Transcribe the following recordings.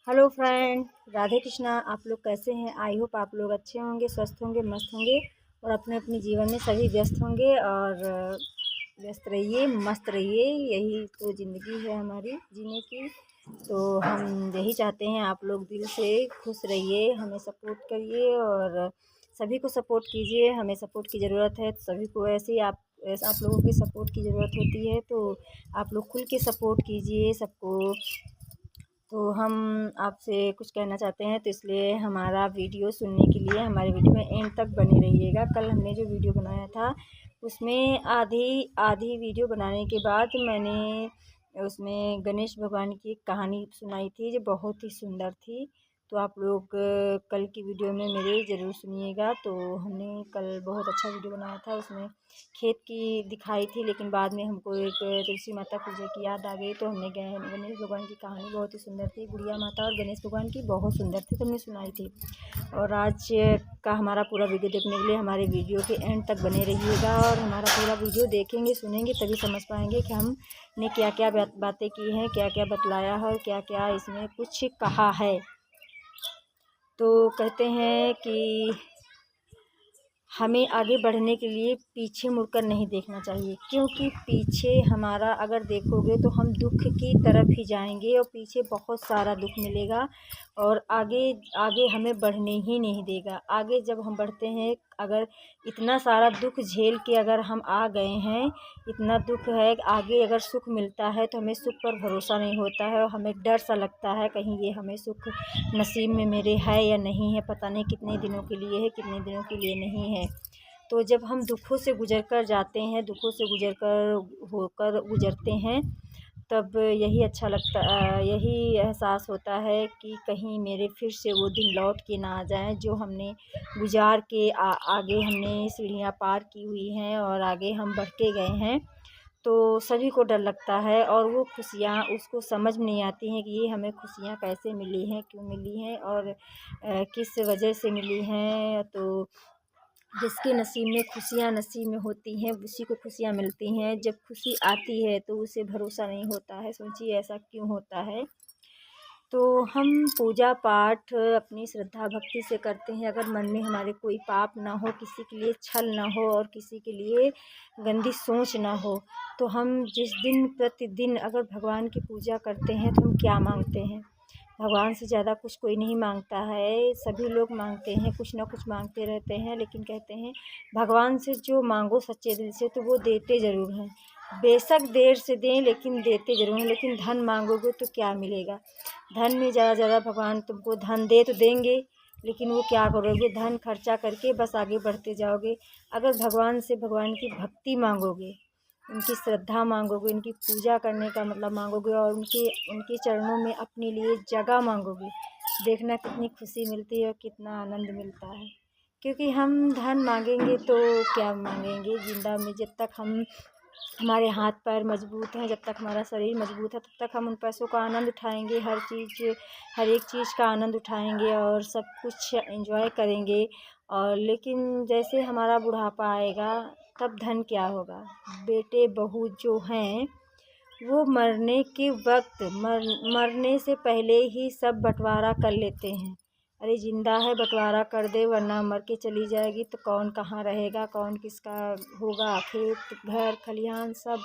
Hello friend, Radhe Krishna. आप लोग कैसे हैं? आई होप आप लोग अच्छे होंगे, स्वस्थ होंगे, मस्त होंगे और अपने अपने जीवन में सभी व्यस्त होंगे। और व्यस्त रहिए, मस्त रहिए, यही तो ज़िंदगी है हमारी जीने की। तो हम यही चाहते हैं, आप लोग दिल से खुश रहिए, हमें सपोर्ट करिए और सभी को सपोर्ट कीजिए। हमें सपोर्ट की ज़रूरत है, तो सभी को ऐसे ही आप लोगों की सपोर्ट की ज़रूरत होती है। तो आप लोग खुल के सपोर्ट कीजिए सबको। तो हम आपसे कुछ कहना चाहते हैं, तो इसलिए हमारा वीडियो सुनने के लिए हमारे वीडियो में एंड तक बने रहिएगा। कल हमने जो वीडियो बनाया था उसमें आधी आधी वीडियो बनाने के बाद मैंने उसमें गणेश भगवान की एक कहानी सुनाई थी जो बहुत ही सुंदर थी। तो आप लोग कल की वीडियो में मेरे ज़रूर सुनिएगा। तो हमने कल बहुत अच्छा वीडियो बनाया था, उसमें खेत की दिखाई थी, लेकिन बाद में हमको एक तुलसी माता पूजा की याद आ गई, तो हमने गणेश भगवान की कहानी बहुत ही सुंदर थी, गुड़िया माता और गणेश भगवान की बहुत सुंदर थी, तो हमने सुनाई थी। और आज का हमारा पूरा वीडियो देखने के लिए हमारे वीडियो के एंड तक बने रहिएगा और हमारा पूरा वीडियो देखेंगे, सुनेंगे, तभी समझ पाएंगे कि हमने क्या क्या बातें की हैं, क्या क्या बतलाया है और क्या क्या इसमें कुछ कहा है। तो कहते हैं कि हमें आगे बढ़ने के लिए पीछे मुड़कर नहीं देखना चाहिए, क्योंकि पीछे हमारा अगर देखोगे तो हम दुख की तरफ ही जाएंगे और पीछे बहुत सारा दुख मिलेगा और आगे आगे हमें बढ़ने ही नहीं देगा। आगे जब हम बढ़ते हैं, अगर इतना सारा दुख झेल के अगर हम आ गए हैं, इतना दुख है, आगे अगर सुख मिलता है तो हमें सुख पर भरोसा नहीं होता है और हमें डर सा लगता है कहीं ये हमें सुख नसीब में मेरे है या नहीं है, पता नहीं कितने दिनों के लिए है, कितने दिनों के लिए नहीं है। तो जब हम दुखों से गुजर कर जाते हैं, दुखों से गुजरते हैं, तब यही अच्छा लगता, यही एहसास होता है कि कहीं मेरे फिर से वो दिन लौट के ना आ जाए जो हमने गुजार के आगे हमने सीढ़ियाँ पार की हुई हैं और आगे हम बढ़ते गए हैं। तो सभी को डर लगता है और वो खुशियाँ उसको समझ में नहीं आती हैं कि ये हमें खुशियाँ कैसे मिली हैं, क्यों मिली हैं और किस वजह से मिली हैं। तो जिसके नसीब में खुशियाँ नसीब में होती हैं उसी को खुशियाँ मिलती हैं। जब खुशी आती है तो उसे भरोसा नहीं होता है, सोचिए ऐसा क्यों होता है। तो हम पूजा पाठ अपनी श्रद्धा भक्ति से करते हैं, अगर मन में हमारे कोई पाप ना हो, किसी के लिए छल ना हो और किसी के लिए गंदी सोच ना हो, तो हम जिस दिन प्रतिदिन अगर भगवान की पूजा करते हैं तो हम क्या मांगते हैं? भगवान से ज़्यादा कुछ कोई नहीं मांगता है। सभी लोग मांगते हैं, कुछ ना कुछ मांगते रहते हैं, लेकिन कहते हैं भगवान से जो मांगो सच्चे दिल से तो वो देते ज़रूर हैं। बेशक देर से दें लेकिन देते ज़रूर हैं। लेकिन धन मांगोगे तो क्या मिलेगा? धन में ज़्यादा ज़्यादा भगवान तुमको धन दे तो देंगे, लेकिन वो क्या करोगे? धन खर्चा करके बस आगे बढ़ते जाओगे। अगर भगवान से भगवान की भक्ति मांगोगे, उनकी श्रद्धा मांगोगे, उनकी पूजा करने का मतलब मांगोगे और उनके उनके चरणों में अपने लिए जगह मांगोगे, देखना कितनी खुशी मिलती है और कितना आनंद मिलता है। क्योंकि हम धन मांगेंगे तो क्या मांगेंगे? जिंदा में जब तक हम हमारे हाथ पैर मजबूत हैं, जब तक हमारा शरीर मजबूत है, तब तक हम उन पैसों का आनंद उठाएंगे, हर एक चीज़ का आनंद उठाएंगे और सब कुछ एंजॉय करेंगे। और लेकिन जैसे हमारा बुढ़ापा आएगा तब धन क्या होगा? बेटे बहू जो हैं वो मरने के वक्त मरने से पहले ही सब बंटवारा कर लेते हैं। अरे जिंदा है बंटवारा कर दे, वरना मर के चली जाएगी तो कौन कहाँ रहेगा, कौन किसका होगा, खेत घर खलिहान सब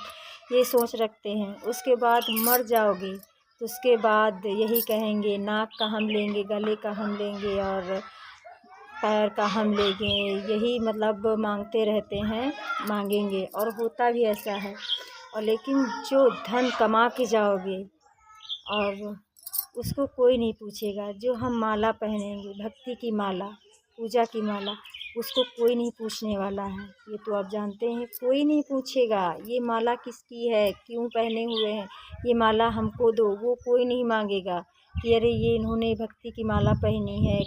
ये सोच रखते हैं। उसके बाद मर जाओगे तो उसके बाद यही कहेंगे नाक का हम लेंगे, गले का हम लेंगे और पैर का हम लेंगे, यही मतलब मांगते रहते हैं, मांगेंगे और होता भी ऐसा है। और लेकिन जो धन कमा के जाओगे और उसको कोई नहीं पूछेगा। जो हम माला पहनेंगे, भक्ति की माला, पूजा की माला, उसको कोई नहीं पूछने वाला है। ये तो आप जानते हैं, कोई नहीं पूछेगा ये माला किसकी है, क्यों पहने हुए हैं, ये माला हमको दो, वो कोई नहीं मांगेगा कि अरे ये इन्होंने भक्ति की माला पहनी है,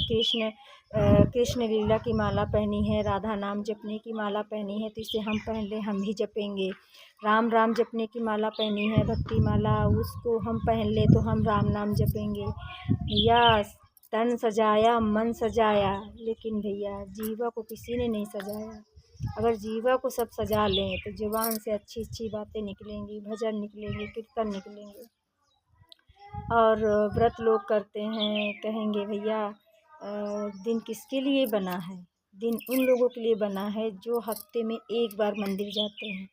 कृष्ण लीला की माला पहनी है, राधा नाम जपने की माला पहनी है, तो इसे हम पहन लें, हम भी जपेंगे। राम राम जपने की माला पहनी है, भक्ति माला, उसको हम पहन ले तो हम राम नाम जपेंगे। भैया तन सजाया मन सजाया, लेकिन भैया जीवा को किसी ने नहीं सजाया। अगर जीवा को सब सजा लें तो जुबान से अच्छी अच्छी बातें निकलेंगी, भजन निकलेंगे, कीर्तन निकलेंगे। और व्रत लोग करते हैं, कहेंगे भैया दिन किसके लिए बना है? दिन उन लोगों के लिए बना है जो हफ्ते में एक बार मंदिर जाते हैं।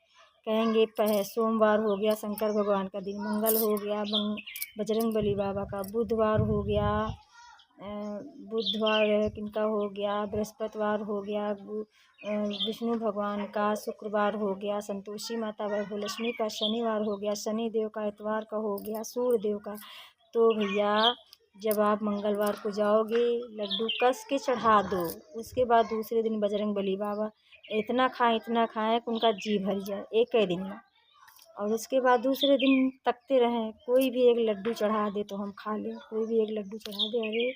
कहेंगे सोमवार हो गया शंकर भगवान का दिन, मंगल हो गया बजरंगबली बाबा का, बुधवार हो गया बुधवार किनका हो गया, बृहस्पतिवार हो गया विष्णु भगवान का, शुक्रवार हो गया संतोषी माता लक्ष्मी का, शनिवार हो गया शनि देव का, इतवार का हो गया सूर्य देव का। तो भैया जब आप मंगलवार को जाओगे लड्डू कस के चढ़ा दो, उसके बाद दूसरे दिन बजरंगबली बाबा इतना खाएं कि उनका जी भर जाए एक ही दिन में। और उसके बाद दूसरे दिन तकते रहें, कोई भी एक लड्डू चढ़ा दे तो हम खा लें, कोई भी एक लड्डू चढ़ा दे। अरे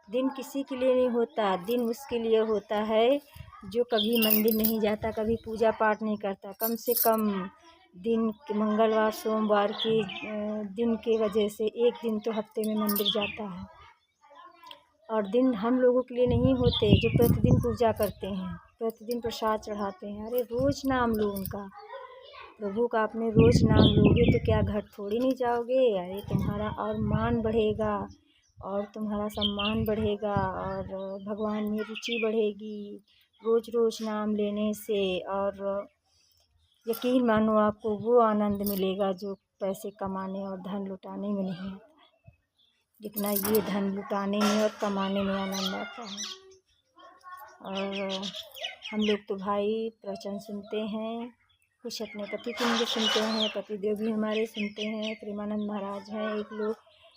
दिन किसी के लिए नहीं होता, दिन उसके लिए होता है जो कभी मंदिर नहीं जाता, कभी पूजा पाठ नहीं करता। कम से कम दिन मंगलवार सोमवार के दिन के वजह से एक दिन तो हफ्ते में मंदिर जाता है। और दिन हम लोगों के लिए नहीं होते जो प्रतिदिन पूजा करते हैं, प्रतिदिन प्रसाद चढ़ाते हैं। अरे रोज़ नाम लो उनका, प्रभु का आपने रोज़ नाम लोगे तो क्या घर थोड़ी नहीं जाओगे? अरे तुम्हारा और मान बढ़ेगा और तुम्हारा सम्मान बढ़ेगा और भगवान में रुचि बढ़ेगी रोज़ रोज़ नाम लेने से। और यकीन मानो आपको वो आनंद मिलेगा जो पैसे कमाने और धन लुटाने में नहीं आता, जितना ये धन लुटाने में और कमाने में आनंद आता है। और हम लोग तो भाई प्रवचन सुनते हैं, कुछ अपने पति के मुझे सुनते हैं, पतिदेव भी हमारे सुनते हैं। प्रेमानंद महाराज हैं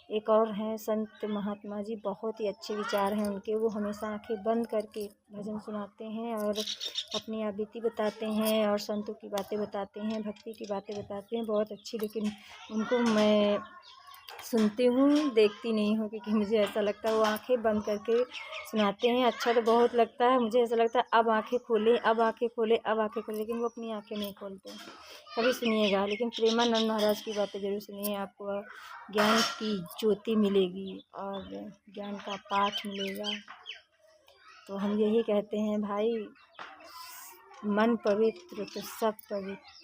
एक और हैं संत महात्मा जी, बहुत ही अच्छे विचार हैं उनके। वो हमेशा आंखें बंद करके भजन सुनाते हैं और अपनी आप बीती बताते हैं और संतों की बातें बताते हैं, भक्ति की बातें बताते हैं, बहुत अच्छी। लेकिन उनको मैं सुनती हूँ, देखती नहीं हूँ, क्योंकि मुझे ऐसा लगता है वो आंखें बंद करके सुनाते हैं। अच्छा तो बहुत लगता है, मुझे ऐसा लगता है अब आंखें खोले अब आंखें खोले अब आंखें खोले, लेकिन वो अपनी आंखें नहीं खोलते। कभी सुनिएगा, लेकिन प्रेमानंद महाराज की बातें ज़रूर सुनिए, आपको ज्ञान की ज्योति मिलेगी और ज्ञान का पाठ मिलेगा। तो हम यही कहते हैं भाई, मन पवित्र तो सब पवित्र,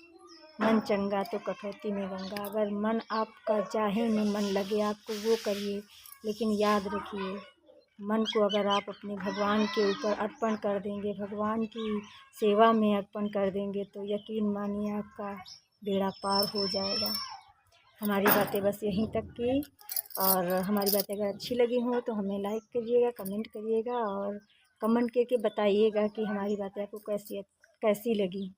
मन चंगा तो कटौती में गंगा। अगर मन आपका चाहे में मन लगे आपको वो करिए, लेकिन याद रखिए मन को अगर आप अपने भगवान के ऊपर अर्पण कर देंगे, भगवान की सेवा में अर्पण कर देंगे, तो यकीन मानिए आपका बेड़ा पार हो जाएगा। हमारी बातें बस यहीं तक की, और हमारी बातें अगर अच्छी लगी हों तो हमें लाइक करिएगा, कमेंट करिएगा और कमेंट करके बताइएगा कि हमारी बातें आपको कैसी लगी।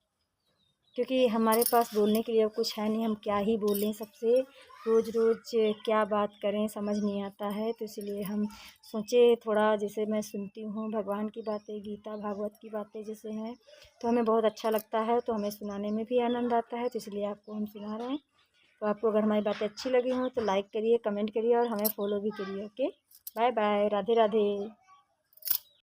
क्योंकि हमारे पास बोलने के लिए कुछ है नहीं, हम क्या ही बोलें सबसे, रोज़ रोज़ क्या बात करें समझ नहीं आता है। तो इसलिए हम सोचे थोड़ा, जैसे मैं सुनती हूँ भगवान की बातें, गीता भागवत की बातें जैसे हैं, तो हमें बहुत अच्छा लगता है, तो हमें सुनाने में भी आनंद आता है, तो इसलिए आपको हम सुना रहे हैं। तो आपको अगर हमारी बातें अच्छी लगी हों तो लाइक करिए, कमेंट करिए और हमें फॉलो भी करिए। Okay, bye bye, Radhe Radhe.